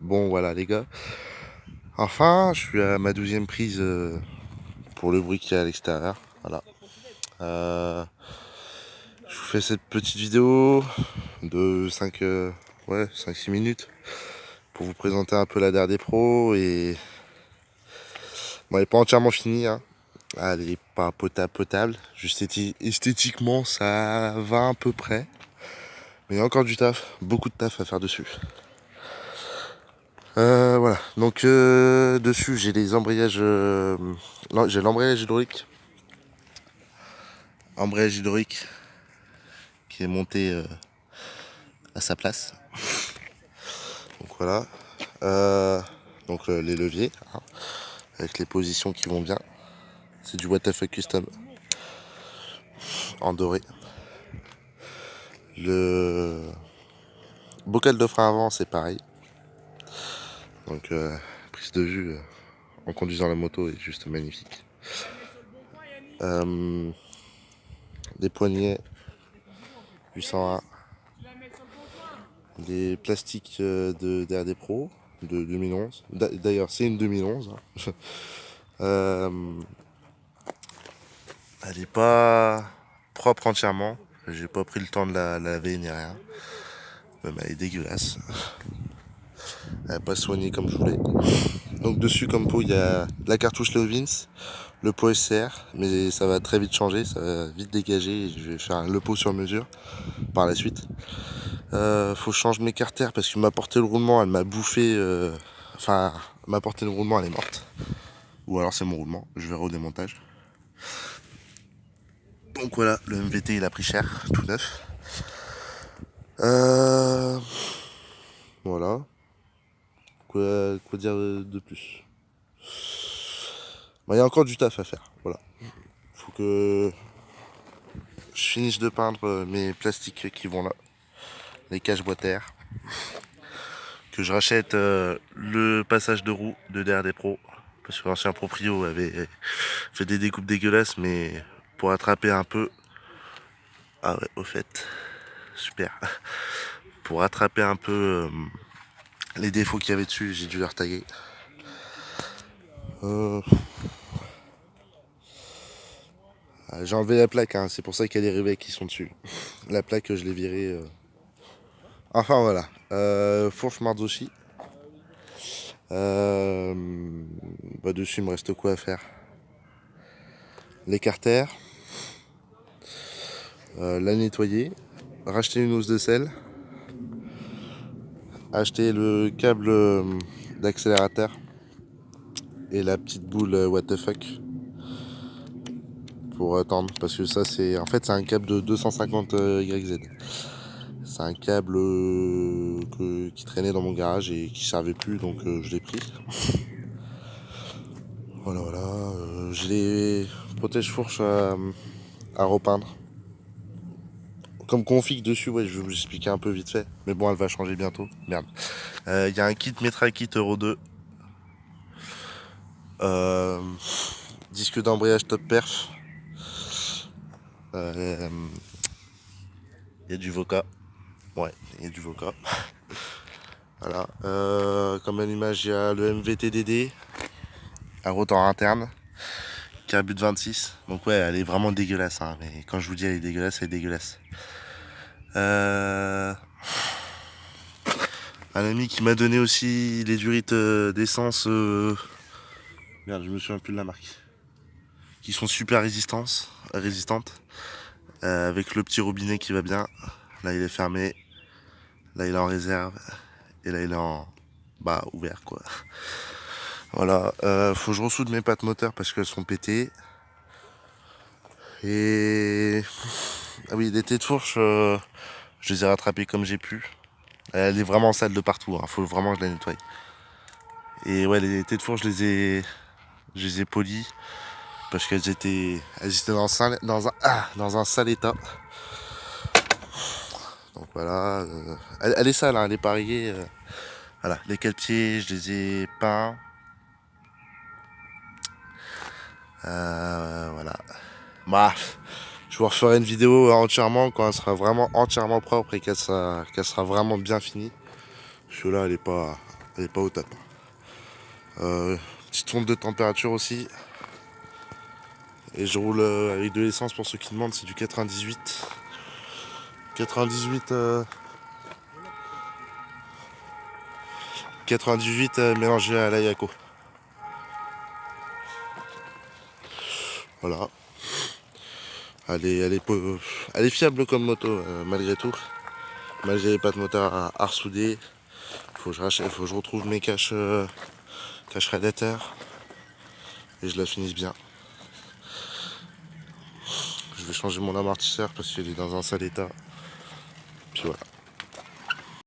Bon voilà les gars, enfin je suis à ma 12e prise pour le bruit qu'il y a à l'extérieur. Voilà. Je vous fais cette petite vidéo de 5-6 minutes pour vous présenter un peu la DRD Pro et bon, elle n'est pas entièrement finie, hein. Elle n'est pas potable, juste esthétiquement ça va à peu près. Mais il y a encore du taf, beaucoup de taf à faire dessus. Voilà, donc dessus j'ai les embrayages, non, j'ai l'embrayage hydraulique qui est monté à sa place. Donc voilà, donc les leviers, hein, avec les positions qui vont bien. C'est du WTF Custom en doré. Le bocal de frein avant c'est pareil. Donc prise de vue en conduisant la moto est juste magnifique. Des poignets 801, des plastiques de DRD Pro de 2011. D'ailleurs c'est une 2011. Hein. Elle n'est pas propre entièrement. J'ai pas pris le temps de la laver ni rien. Même elle est dégueulasse. Elle n'est pas soignée comme je voulais. Donc dessus comme pot il y a la cartouche Leovins, le pot SCR, mais ça va très vite changer, ça va vite dégager et je vais faire le pot sur mesure par la suite. Faut que je change mes carters parce que ma portée de roulement elle m'a bouffé. Enfin, ma portée de roulement elle est morte. Ou alors c'est mon roulement, je verrai au démontage. Donc voilà, le MVT il a pris cher, tout neuf. Voilà. Quoi dire de plus? Il y a encore du taf à faire. Voilà. Faut que je finisse de peindre mes plastiques qui vont là. Les caches boîtières. Que je rachète le passage de roue de DRD Pro. Parce que l'ancien proprio avait fait des découpes dégueulasses, mais pour attraper un peu. Ah ouais, au fait. Super. Pour rattraper un peu les défauts qu'il y avait dessus, j'ai dû les retailler. J'ai enlevé la plaque, hein, c'est pour ça qu'il y a des rivets qui sont dessus. La plaque, je l'ai virée. Enfin voilà. Fourche Marzocchi. Dessus, il me reste quoi à faire? Les carters. La nettoyer. Racheter une housse de sel. Acheter le câble d'accélérateur. Et la petite boule what the fuck. Pour tendre. Parce que ça, c'est. En fait, c'est un câble de 250 YZ. C'est un câble qui traînait dans mon garage et qui servait plus, donc je l'ai pris. Voilà, voilà. J'ai les protège-fourches à repeindre. Comme config dessus, ouais, je vais vous expliquer un peu vite fait. Mais bon, elle va changer bientôt. Merde. Il y a un kit Metra Kit Euro 2. Disque d'embrayage top perf. Il y a du Voca. Ouais, il y a du Voca. Voilà. Comme allumage, il y a le MVT-DD à rotor interne. Carbut 26. Donc ouais, elle est vraiment dégueulasse. Hein, mais quand je vous dis elle est dégueulasse, elle est dégueulasse. Un ami qui m'a donné aussi les durites d'essence. Merde, je me souviens plus de la marque. Qui sont super résistantes. Avec le petit robinet qui va bien. Là il est fermé. Là il est en réserve. Et là il est en ouvert quoi. Voilà. Faut que je ressoude mes pattes moteurs parce qu'elles sont pétées. Et ah oui, les têtes de fourche, je les ai rattrapées comme j'ai pu. Elle est vraiment sale de partout, hein. Faut vraiment que je la nettoie. Et ouais, les têtes de fourche, je les ai polies parce qu'elles étaient dans un sale état. Donc voilà, elle est sale, hein, elle est pas rayée. Voilà, les cale-pieds, je les ai peints. Voilà. Bah, je vous referai une vidéo entièrement quand elle sera vraiment entièrement propre et qu'elle sera vraiment bien finie. Parce que là, elle est pas. Elle est pas au top. Petite onde de température aussi. Et je roule avec de l'essence pour ceux qui demandent, c'est du 98. 98 98 mélangé à l'Ayako. Voilà. Elle est fiable comme moto malgré tout. Malgré les pattes moteur à ressouder. Faut que je retrouve mes caches radiateurs. Et je la finisse bien. Je vais changer mon amortisseur parce qu'il est dans un sale état. Puis voilà.